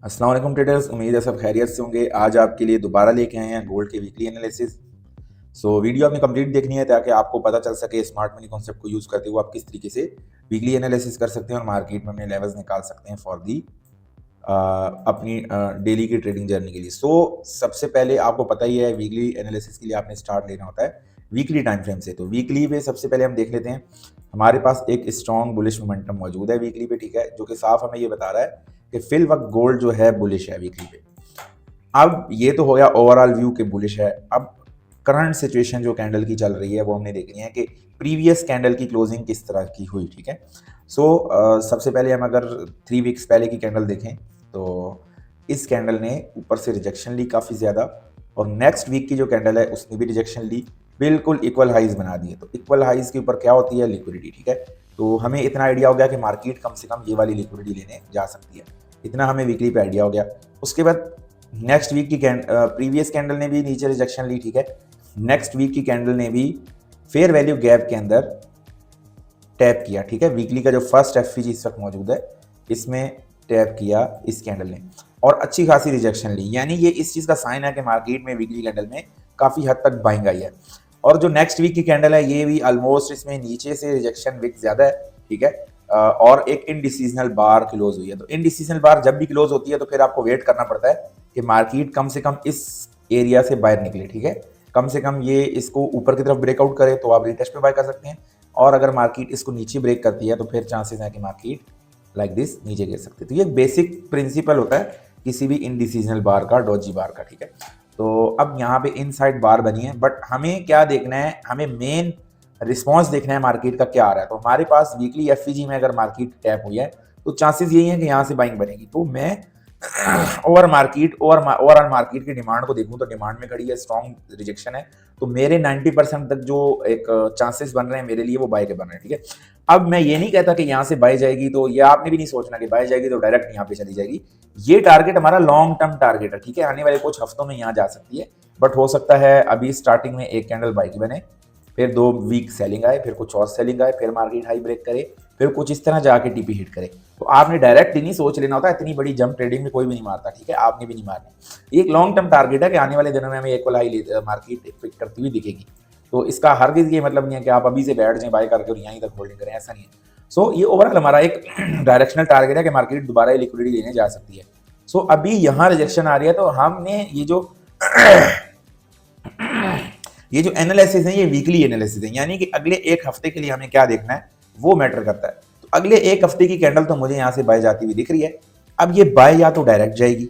अस्सलाम वालेकुम ट्रेडर्स, उम्मीद है सब खैरियत से होंगे। आज आपके लिए दोबारा लेके आए हैं गोल्ड के वीकली एनालिसिस। वीडियो आपने कंप्लीट देखनी है ताकि आपको पता चल सके स्मार्ट मनी कॉन्सेप्ट को यूज़ करते हुए आप किस तरीके से वीकली एनालिसिस कर सकते हैं और मार्केट में अपने लेवल्स निकाल सकते हैं फॉर दी अपनी डेली की ट्रेडिंग जर्नी के लिए। सबसे पहले आपको पता ही है वीकली एनालिसिस के लिए आपने स्टार्ट लेना होता है वीकली टाइम फ्रेम से। तो वीकली पे सबसे पहले हम देख लेते हैं, हमारे पास एक स्ट्रॉन्ग बुलिश मोमेंटम मौजूद है वीकली पे, ठीक है, जो कि साफ हमें ये बता रहा है कि फिल वक्त गोल्ड जो है बुलिश है वीकली पे। अब ये तो हो गया ओवरऑल व्यू के बुलिश है। अब करंट सिचुएशन जो कैंडल की चल रही है वो हमने देखनी है कि प्रीवियस कैंडल की क्लोजिंग किस तरह की हुई, ठीक है। सबसे पहले हम अगर 3 वीक्स पहले की कैंडल देखें तो इस कैंडल ने ऊपर से रिजेक्शन ली काफ़ी ज़्यादा, और नेक्स्ट वीक की जो कैंडल है उसने भी रिजेक्शन ली, बिल्कुल इक्वल हाइज बना दिए। तो इक्वल हाइज के ऊपर क्या होती है? लिक्विडिटी, ठीक है। तो हमें इतना आइडिया हो गया कि मार्केट कम से कम ये वाली लिक्विडिटी लेने जा सकती है, इतना हमें वीकली पे आइडिया हो गया। उसके बाद नेक्स्ट वीक की प्रीवियस कैंडल ने भी नीचे रिजेक्शन ली, ठीक है। नेक्स्ट वीक की कैंडल ने भी फेयर वैल्यू गैप के अंदर टैप किया, ठीक है। वीकली का जो फर्स्ट एफवीजी इस वक्त मौजूद है इसमें टैप किया इस कैंडल ने और अच्छी खासी रिजेक्शन ली, यानी ये इस चीज़ का साइन है कि मार्केट में वीकली कैंडल में काफ़ी हद तक बाइंग आई है। और जो नेक्स्ट वीक की कैंडल है ये भी ऑलमोस्ट इसमें नीचे से रिजेक्शन विक ज़्यादा है, ठीक है। और एक इनडिसीजनल बार क्लोज हुई है। तो इनडिसीजनल बार जब भी क्लोज होती है तो फिर आपको वेट करना पड़ता है कि मार्केट कम से कम इस एरिया से बाहर निकले, ठीक है। कम से कम ये इसको ऊपर की तरफ ब्रेकआउट करे तो आप रीटेस्ट पे बाय कर सकते हैं, और अगर मार्केट इसको नीचे ब्रेक करती है तो फिर चांसेस है कि मार्केट लाइक दिस नीचे गिर सकती है। तो ये बेसिक प्रिंसिपल होता है किसी भी इनडिसीजनल बार का, डॉजी बार का, ठीक है। तो अब यहाँ पे इनसाइड बार बनी है, बट हमें क्या देखना है? हमें मेन रिस्पॉन्स देखना है मार्केट का क्या आ रहा है। तो हमारे पास वीकली एफवीजी में अगर मार्केट टैप हुई है तो चांसेस यही है कि यहाँ से बाइंग बनेगी। तो मैं ओवरऑल मार्केट की डिमांड को देखूं तो डिमांड में खड़ी है, स्ट्रॉन्ग रिजेक्शन है। तो मेरे 90% तक जो एक चांसेस बन रहे हैं मेरे लिए वो बाय के बन रहे हैं, ठीक है। अब मैं ये नहीं कहता कि यहाँ से बाय जाएगी, तो ये आपने भी नहीं सोचना कि बाय जाएगी तो डायरेक्ट यहाँ पे चली जाएगी। ये टारगेट हमारा लॉन्ग टर्म टारगेट है, ठीक है। आने वाले कुछ हफ्तों में यहाँ जा सकती है, बट हो सकता है अभी स्टार्टिंग में एक कैंडल बाय की बने, फिर 2 वीक सेलिंग आए, फिर कुछ और सेलिंग आए, फिर मार्केट हाई ब्रेक करे, फिर कुछ इस तरह जाके टीपी हिट करे। तो आपने डायरेक्ट ही नहीं सोच लेना होता, इतनी बड़ी जंप ट्रेडिंग में कोई भी नहीं मारता, ठीक है। आपने भी नहीं मारना। एक लॉन्ग टर्म टारगेट है कि आने वाले दिनों में हमें इक्वल हाई मार्केट एक्सपेक्ट करती हुई दिखेगी। तो इसका हरगिज ये मतलब नहीं है कि आप अभी से बैठ जाएं बाय करके और यहीं तक होल्डिंग करें, ऐसा नहीं है। ये ओवरऑल हमारा एक डायरेक्शनल टारगेट है कि मार्केट दोबारा लिक्विडिटी लेने जा सकती है। अभी यहाँ रिजेक्शन आ रही है तो हमने ये जो एनालिसिस है ये वीकली एनालिसिस है, यानी कि अगले एक हफ्ते के लिए हमें क्या देखना है वो मैटर करता है। तो अगले एक हफ्ते की कैंडल तो मुझे यहाँ से बाय जाती हुई दिख रही है। अब ये बाय या तो डायरेक्ट जाएगी,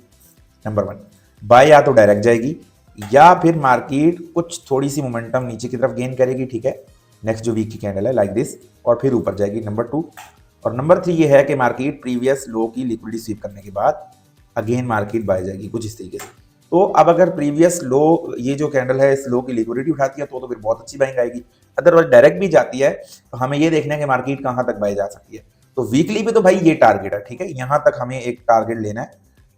नंबर 1 बाय या तो डायरेक्ट जाएगी, या फिर मार्केट कुछ थोड़ी सी मोमेंटम नीचे की तरफ गेन करेगी, ठीक है। नेक्स्ट जो वीक की कैंडल है लाइक दिस, और फिर ऊपर जाएगी, नंबर 2। और नंबर 3 ये है कि मार्केट प्रीवियस लो की लिक्विडिटी स्वीप करने के बाद अगेन मार्केट बाय जाएगी कुछ इस तरीके से। तो अब अगर प्रीवियस लो ये जो कैंडल है इस लो की लिक्विडिटी उठाती है तो फिर बहुत अच्छी बाइंग आएगी। अदरवाइज डायरेक्ट भी जाती है तो हमें ये देखना है कि मार्केट कहाँ तक बाय जा सकती है। तो वीकली पे तो भाई ये टारगेट है, ठीक है, यहाँ तक हमें एक टारगेट लेना है।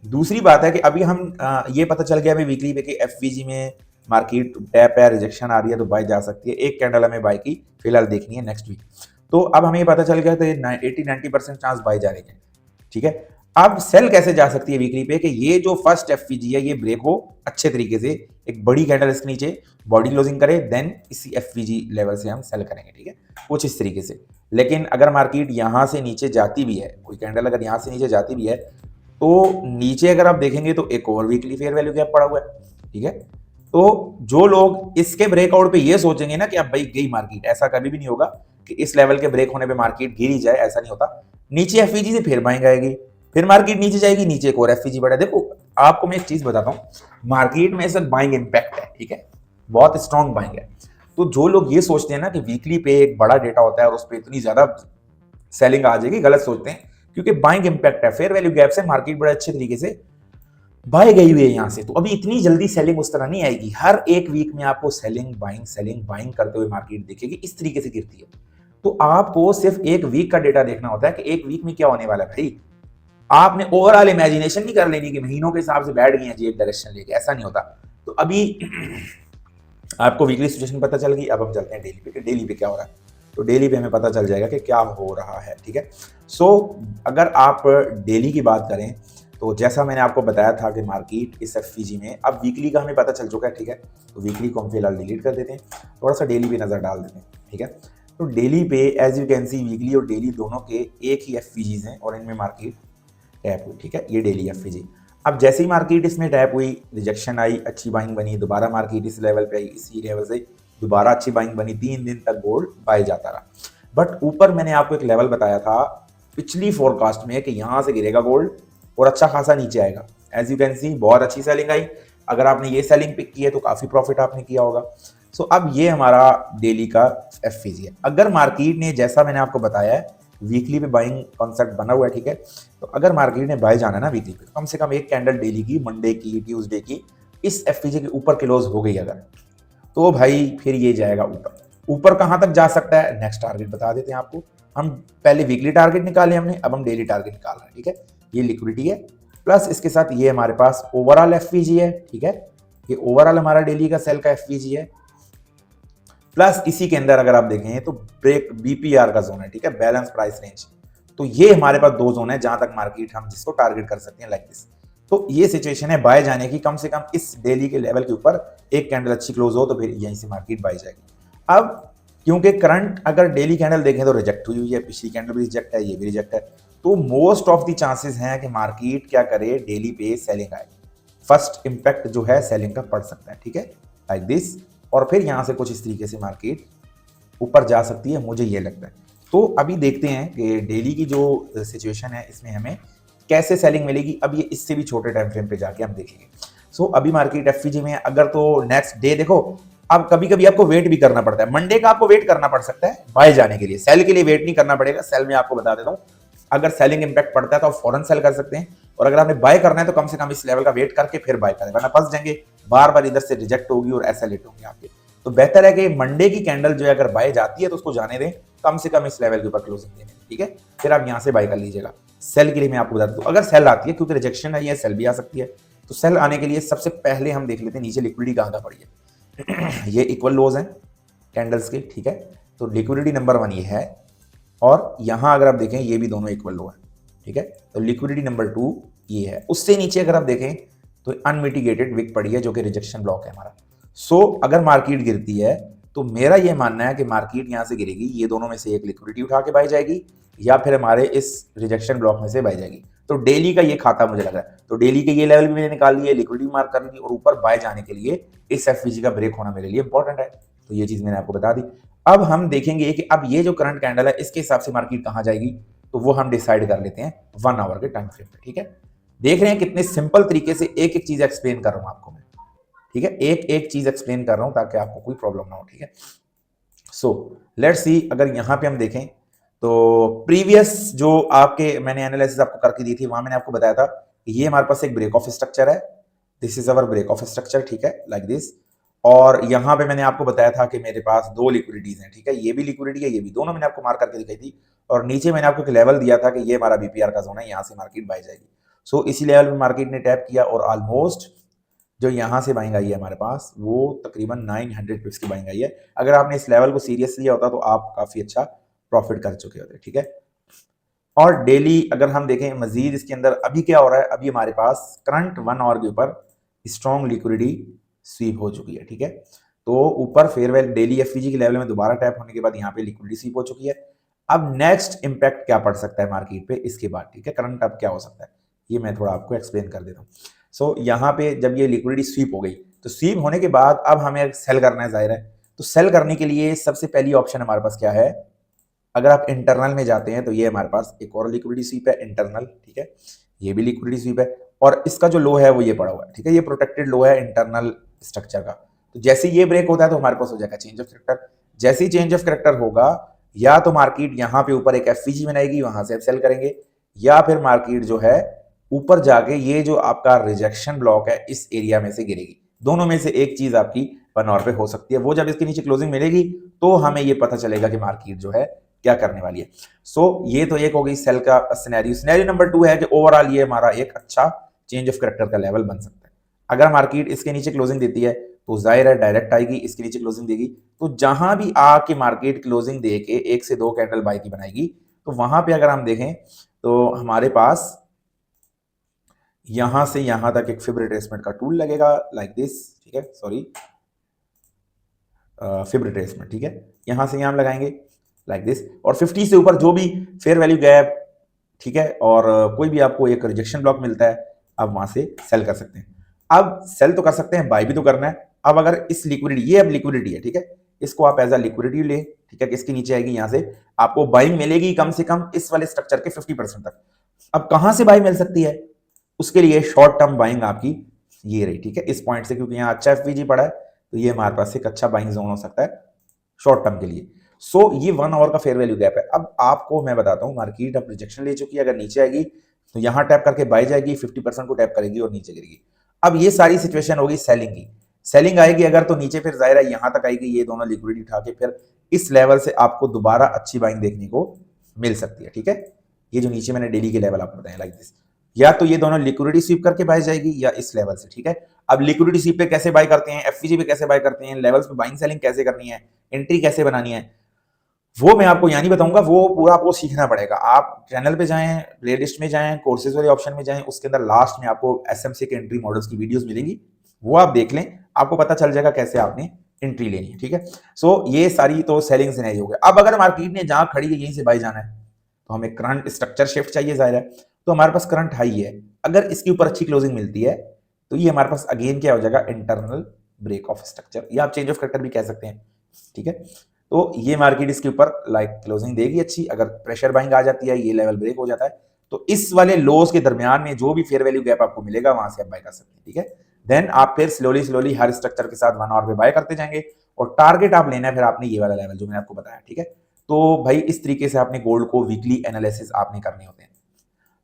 दूसरी बात है कि अभी हम ये पता चल गया हमें वीकली पे कि एफवीजी में मार्केट टैप है, रिजेक्शन आ रही है तो बाय जा सकती है। एक कैंडल हमें बाय की फिलहाल देखनी है नेक्स्ट वीक। तो अब हमें ये पता चल गया तो 80-90% चांस बाय जाने के, ठीक है। अब सेल कैसे जा सकती है वीकली पे कि ये जो फर्स्ट एफवीजी है ये ब्रेक हो अच्छे तरीके से, एक बड़ी कैंडल इसके नीचे बॉडी क्लोजिंग करे, देन इसी एफवीजी लेवल से हम सेल करेंगे, ठीक है, कुछ इस तरीके से। लेकिन अगर मार्केट यहां से नीचे जाती भी है, कोई कैंडल अगर यहां से नीचे जाती भी है तो नीचे अगर आप देखेंगे तो एक और वीकली फेयर वैल्यू गैप पड़ा हुआ है, ठीक है। तो जो लोग इसके ब्रेकआउट पे ये सोचेंगे ना कि अब भाई गई मार्केट, ऐसा कभी भी नहीं होगा कि इस लेवल के ब्रेक होने पे मार्केट गिर ही जाए, ऐसा नहीं होता। नीचे एफवीजी से फिर बाइंग आएगी, फिर मार्केट नीचे जाएगी, नीचे एक और एफवीजी बढ़ा। देखो आपको मैं एक चीज बताता हूँ, मार्केट में इस वक्त बाइंग इंपैक्ट है, ठीक है, बहुत स्ट्रॉन्ग बाइंग है। तो जो लोग ये सोचते हैं ना कि वीकली पे एक बड़ा डेटा होता है और उस पर इतनी ज्यादा सेलिंग आ जाएगी, गलत सोचते हैं, क्योंकि बाइंग इंपैक्ट है। फेयर वैल्यू गैप से मार्केट बड़े अच्छे तरीके से बाय गई हुई है यहाँ से, तो अभी इतनी जल्दी सेलिंग उस तरह नहीं आएगी। हर एक वीक में आपको सेलिंग बाइंग करते हुए मार्केट दिखेगी, इस तरीके से गिरती है। तो आपको सिर्फ एक वीक का डेटा देखना होता है कि एक वीक में क्या होने वाला है भाई। आपने ओवरऑल इमेजिनेशन नहीं कर लेनी कि महीनों के हिसाब से बैठ गए हैं जी एक डायरेक्शन लेके, ऐसा नहीं होता। तो अभी आपको वीकली सिचुएशन पता चल गई, अब हम चलते हैं डेली पे कि डेली पे क्या हो रहा है। तो डेली पे हमें पता चल जाएगा कि क्या हो रहा है, ठीक है। अगर आप डेली की बात करें तो जैसा मैंने आपको बताया था कि मार्केट इस एफवीजी में, अब वीकली का हमें पता चल चुका है, ठीक है। तो वीकली को हम फिलहाल डिलीट कर देते हैं, थोड़ा सा डेली पे नज़र डाल देते हैं, ठीक है। तो डेली पे as you can see weekly और डेली दोनों के एक ही एफवीजीज हैं और इनमें मार्केट टैप हुई, ठीक है। ये डेली एफवीजी, अब जैसे ही मार्केट इसमें टैप हुई, रिजेक्शन आई, अच्छी बाइंग बनी, दोबारा मार्केट इस लेवल पे आई, इसी लेवल से दोबारा अच्छी बाइंग बनी, 3 दिन तक गोल्ड बाय जाता रहा। बट ऊपर मैंने आपको एक लेवल बताया था पिछली फोरकास्ट में कि यहाँ से गिरेगा गोल्ड और अच्छा खासा नीचे आएगा। एज यू कैन सी बहुत अच्छी सेलिंग आई, अगर आपने ये सेलिंग पिक की है तो काफ़ी प्रॉफिट आपने किया होगा। सो अब ये हमारा डेली का एफवीजी है। अगर मार्केट ने, जैसा मैंने आपको बताया है, वीकली पे बाइंग कॉन्सेप्ट बना हुआ है, ठीक है। तो अगर मार्केट ने बाय जाना ना वीकली पे, कम से कम एक कैंडल डेली की, मंडे की, ट्यूसडे की इस एफवीजी के ऊपर क्लोज हो गई अगर, तो भाई फिर ये जाएगा ऊपर। ऊपर कहाँ तक जा सकता है, नेक्स्ट टारगेट बता देते हैं आपको। हम पहले वीकली टारगेट निकाले हमने, अब हम डेली टारगेट निकाल रहे हैं, ठीक है। ये लिक्विडिटी है, प्लस इसके साथ ये हमारे पास ओवरऑल एफवीजी है, ठीक है। ये ओवरऑल हमारा डेली का सेल का एफवीजी है, प्लस इसी के अंदर अगर आप देखें तो ब्रेक बीपीआर का जोन है, ठीक है, बैलेंस प्राइस रेंज। तो ये हमारे पास 2 जोन है जहां तक मार्केट हम जिसको टारगेट कर सकते हैं, लाइक दिस। तो ये सिचुएशन है बाय जाने की, कम से कम इस डेली के लेवल के ऊपर एक कैंडल अच्छी क्लोज हो तो फिर यहीं से मार्केट बाय जाएगी। अब क्योंकि करंट अगर डेली कैंडल देखें तो रिजेक्ट हुई है, पिछली कैंडल भी रिजेक्ट है, ये भी रिजेक्ट है, तो मोस्ट ऑफ द चांसेस हैं कि मार्केट क्या करे, डेली पे सेलिंग आए। फर्स्ट इंपैक्ट जो है सेलिंग का पड़ सकता है, ठीक है, लाइक दिस। और फिर यहां से कुछ इस तरीके से मार्केट ऊपर जा सकती है, मुझे ये लगता है। तो अभी देखते हैं कि डेली की जो सिचुएशन है इसमें हमें कैसे सेलिंग मिलेगी। अब ये इससे भी छोटे टाइम फ्रेम पे जाके हम देखेंगे। सो अभी मार्केट एफवीजी में अगर तो नेक्स्ट डे देखो, अब कभी कभी आपको वेट भी करना पड़ता है, मंडे का आपको वेट करना पड़ सकता है बाय जाने के लिए, सेल के लिए वेट नहीं करना पड़ेगा। सेल में आपको बता देता हूँ, अगर सेलिंग इंपैक्ट पड़ता है तो आप फौरन सेल कर सकते हैं, और अगर आपने बाय करना है तो कम से कम इस लेवल का वेट करके फिर बाय करें, वरना फंस जाएंगे, बार बार इधर से रिजेक्ट होगी और ऐसा लेट होंगे आपके। तो बेहतर है कि मंडे की कैंडल जो है अगर बाय जाती है तो उसको जाने दें, कम से कम इस लेवल के ऊपर क्लोजिंग देने, ठीक है, फिर आप यहां से बाय कर लीजिएगा। सेल के लिए मैं आपको बता दूं, अगर सेल आती है, क्योंकि रिजेक्शन है, ये सेल भी आ सकती है, तो सेल आने के लिए सबसे पहले हम देख लेते हैं नीचे लिक्विडिटी कहां पड़ी है। ये इक्वल लोज है कैंडल्स के, ठीक है। तो लिक्विडिटी नंबर 1 ये है, और यहां अगर आप देखें ये भी दोनों इक्वल लो है, ठीक है। तो लिक्विडिटी नंबर 2 ये है। उससे नीचे अगर आप देखें तो अनमिटिगेटेड विक पड़ी है जो कि रिजेक्शन ब्लॉक है हमारा। सो अगर मार्केट गिरती है तो मेरा ये मानना है कि मार्केट यहां से गिरेगी, ये दोनों में से एक लिक्विडिटी उठा के बाय जाएगी, या फिर हमारे इस रिजेक्शन ब्लॉक में से बाय जाएगी। तो डेली का ये खाता मुझे लग रहा है, तो डेली के ये लेवल भी मैंने निकाल लिए, लिक्विडिटी मार्क कर ली, और ऊपर बाय जाने के लिए इस एफवीजी का ब्रेक होना मेरे लिए इंपॉर्टेंट है। तो ये चीज मैंने आपको बता दी। अब हम देखेंगे कि अब ये जो करंट कैंडल है इसके हिसाब से मार्केट कहां जाएगी, तो वो हम डिसाइड कर लेते हैं 1 आवर के टाइम फ्रेम पे, ठीक है। देख रहे हैं कितने सिंपल तरीके से एक एक चीज एक्सप्लेन कर रहा हूं आपको मैं, ठीक है, एक एक चीज एक्सप्लेन कर रहा हूं ताकि आपको कोई प्रॉब्लम ना हो, ठीक है। सो लेट्स सी, अगर यहां पे हम देखें तो प्रीवियस जो आपके मैंने एनालिसिस आपको करके दी थी, वहां मैंने आपको बताया था कि ये हमारे पास एक ब्रेक ऑफ स्ट्रक्चर है, this is our break of structure, ठीक है, लाइक दिस। और यहां पे मैंने आपको बताया था कि मेरे पास 2 लिक्विडिटीज हैं, ठीक है, ये भी लिक्विडिटी है, ये भी, दोनों मैंने आपको मार्क करके दिखाई थी। और नीचे मैंने आपको एक लेवल दिया था कि ये हमारा बीपीआर का जोन है, यहां से मार्केट बाय जाएगी। सो इसी लेवल में मार्केट ने टैप किया, और ऑलमोस्ट जो यहां से बाइंग आई है हमारे पास, वो तकरीबन 900 पिप्स की बाइंग आई है। अगर आपने इस लेवल को सीरियस लिया होता तो आप काफी अच्छा प्रॉफिट कर चुके होते, ठीक है। और डेली अगर हम देखें मजीद इसके अंदर अभी क्या हो रहा है, अभी हमारे पास करंट 1 आवर के ऊपर स्ट्रॉन्ग लिक्विडिटी स्वीप हो चुकी है, ठीक है। तो ऊपर फेयरवेल डेली एफवीजी के लेवल में दोबारा टैप होने के बाद यहाँ पे लिक्विडिटी स्वीप हो चुकी है। अब नेक्स्ट इंपैक्ट क्या पड़ सकता है मार्केट पे इसके बाद, ठीक है, करंट अब क्या हो सकता है, ये मैं थोड़ा आपको एक्सप्लेन कर देता हूँ। सो यहाँ पे जब ये लिक्विडिटी स्वीप हो गई, तो स्वीप होने के बाद अब हमें सेल करना है, जाहिर है। तो सेल करने के लिए सबसे पहली ऑप्शन हमारे पास क्या है, अगर आप इंटरनल में जाते हैं तो ये हमारे पास एक और लिक्विडिटी स्वीप है इंटरनल, ठीक है, ये भी लिक्विडिटी स्वीप है, और इसका जो लो है वो ये पड़ा हुआ है, ठीक है, ये प्रोटेक्टेड लो है इंटरनल स्ट्रक्चर का। तो जैसे ये ब्रेक होता है तो हमारे पास हो जाएगा चेंज ऑफ कैरेक्टर। जैसे ही चेंज ऑफ कैरेक्टर होगा, या तो मार्केट यहाँ पे ऊपर एक एफवीजी बनाएगी, वहां से सेल करेंगे, या फिर मार्केट जो है ऊपर जाके ये जो आपका रिजेक्शन ब्लॉक है इस एरिया में से गिरेगी। दोनों में से एक चीज आपकी 1 आवर पे हो सकती है। वो जब इसके नीचे क्लोजिंग मिलेगी तो हमें ये पता चलेगा कि मार्केट जो है क्या करने वाली है। सो ये तो एक हो गई सेल का सिनेरियो। सिनेरियो नंबर 2 है कि ओवरऑल ये हमारा एक अच्छा चेंज ऑफ कैरेक्टर का लेवल बन सकता है। अगर मार्केट इसके नीचे क्लोजिंग देती है तो जाहिर है डायरेक्ट आएगी, इसके नीचे क्लोजिंग देगी, तो जहां भी आके मार्केट क्लोजिंग दे के 1 से 2 कैंडल बाय की बनाएगी, तो वहां पे अगर हम देखें तो हमारे पास यहां से यहां तक एक फिब रिट्रेसमेंट का टूल लगेगा लाइक दिस, ठीक है, सॉरी, फिब रिट्रेसमेंट, ठीक है, यहां से यहां हम लगाएंगे लाइक दिस, और 50 से ऊपर जो भी फेयर वैल्यू गैप, ठीक है, और कोई भी आपको एक रिजेक्शन ब्लॉक मिलता है, आप वहां से सेल कर सकते हैं। अब सेल तो कर सकते हैं, बाय भी तो करना है। अब अगर इस लिक्विडिटी, ये अब लिक्विडिटी है, ठीक है, इसको आप एज अ लिक्विडिटी ले, ठीक है, किसके नीचे आएगी, यहां से आपको बाइंग मिलेगी कम से कम इस वाले स्ट्रक्चर के 50% तक। अब कहां से बाइंग मिल सकती है, उसके लिए शॉर्ट टर्म बाइंग आपकी ये रही, ठीक है, इस पॉइंट से, क्योंकि यहाँ अच्छा एफवीजी पड़ा है, तो ये हमारे पास एक अच्छा बाइंग जोन हो सकता है शॉर्ट टर्म के लिए। सो ये 1 आवर का फेयर वैल्यू गैप है। अब आपको मैं बताता हूं, मार्केट अब रिजेक्शन ले चुकी है, अगर नीचे आएगी तो यहां टैप करके बाय जाएगी, 50% को टैप करेगी और नीचे गिरेगी। अब ये सारी सिचुएशन होगी सेलिंग की। सेलिंग आएगी अगर, तो नीचे फिर जाहिर है यहां तक आएगी, ये दोनों लिक्विडिटी उठा के फिर इस लेवल से आपको दोबारा अच्छी बाइंग देखने को मिल सकती है, ठीक है। ये जो नीचे मैंने डेली के लेवल आपको बताया लाइक दिस, या तो ये दोनों लिक्विडिटी स्वीप करके बाय जाएगी या इस लेवल से, ठीक है। अब लिक्विडिटी स्वीप पे कैसे बाय करते हैं, एफवीजी पे कैसे बाय करते हैं, लेवल्स पे बाइंग सेलिंग कैसे करनी है, एंट्री कैसे बनानी है, वो मैं आपको यहाँ नहीं बताऊंगा, वो पूरा आपको सीखना पड़ेगा। आप चैनल पे जाएं, प्लेलिस्ट में जाएं, कोर्सेज वाले ऑप्शन में जाएं, उसके अंदर लास्ट में आपको एसएमसी के एंट्री मॉडल्स की वीडियोस मिलेंगी, वो आप देख लें, आपको पता चल जाएगा कैसे आपने एंट्री लेनी है, ठीक है। सो ये सारी तो सेलिंग सिनेरियो हो गया। अब अगर मार्केट ने जहां खड़ी है यहीं से बाय जाना है, तो हमें करंट स्ट्रक्चर शिफ्ट चाहिए, जाहिर है, तो हमारे पास करंट हाई है, अगर इसके ऊपर अच्छी क्लोजिंग मिलती है तो ये हमारे पास अगेन क्या हो जाएगा, इंटरनल ब्रेक ऑफ स्ट्रक्चर, या आप चेंज ऑफ करेक्टर भी कह सकते हैं, ठीक है। तो ये मार्केट इसके ऊपर लाइक क्लोजिंग देगी अच्छी, अगर प्रेशर बाइंग आ जाती है, ये लेवल ब्रेक हो जाता है, तो इस वाले लोस के दरमियान में जो भी फेयर वैल्यू गैप आपको मिलेगा वहां से आप बाय कर सकते हैं, ठीक है। देन आप फिर स्लोली स्लोली हर स्ट्रक्चर के साथ 1 आवर पे बाय करते जाएंगे, और टारगेट आप लेना है फिर आपने ये वाला लेवल जो मैंने आपको बताया, ठीक है। तो भाई इस तरीके से आपने गोल्ड को वीकली एनालिसिस आपने करने होते हैं।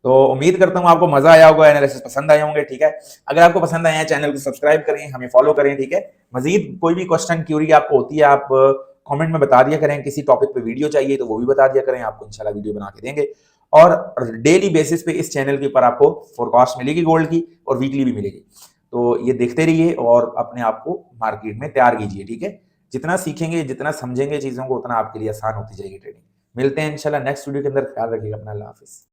तो उम्मीद करता हूं आपको मजा आया होगा, एनालिसिस पसंद आए होंगे, ठीक है। अगर आपको पसंद आए हैं, चैनल को सब्सक्राइब करें, हमें फॉलो करें, ठीक है। मजीद कोई भी क्वेश्चन क्यूरी आपको होती है, आप कमेंट में बता दिया करें, किसी टॉपिक पे वीडियो चाहिए तो वो भी बता दिया करें, आपको इंशाल्लाह वीडियो बना के देंगे। और डेली बेसिस पे इस चैनल के ऊपर आपको फोरकास्ट मिलेगी गोल्ड की, और वीकली भी मिलेगी। तो ये देखते रहिए और अपने आप को मार्केट में तैयार कीजिए, ठीक है। जितना सीखेंगे, जितना समझेंगे चीजों को, उतना आपके लिए आसान होती जाएगी ट्रेडिंग। मिलते हैं इंशाल्लाह नेक्स्ट वीडियो के अंदर, ख्याल रखिएगा अपना, अल्लाह हाफिज।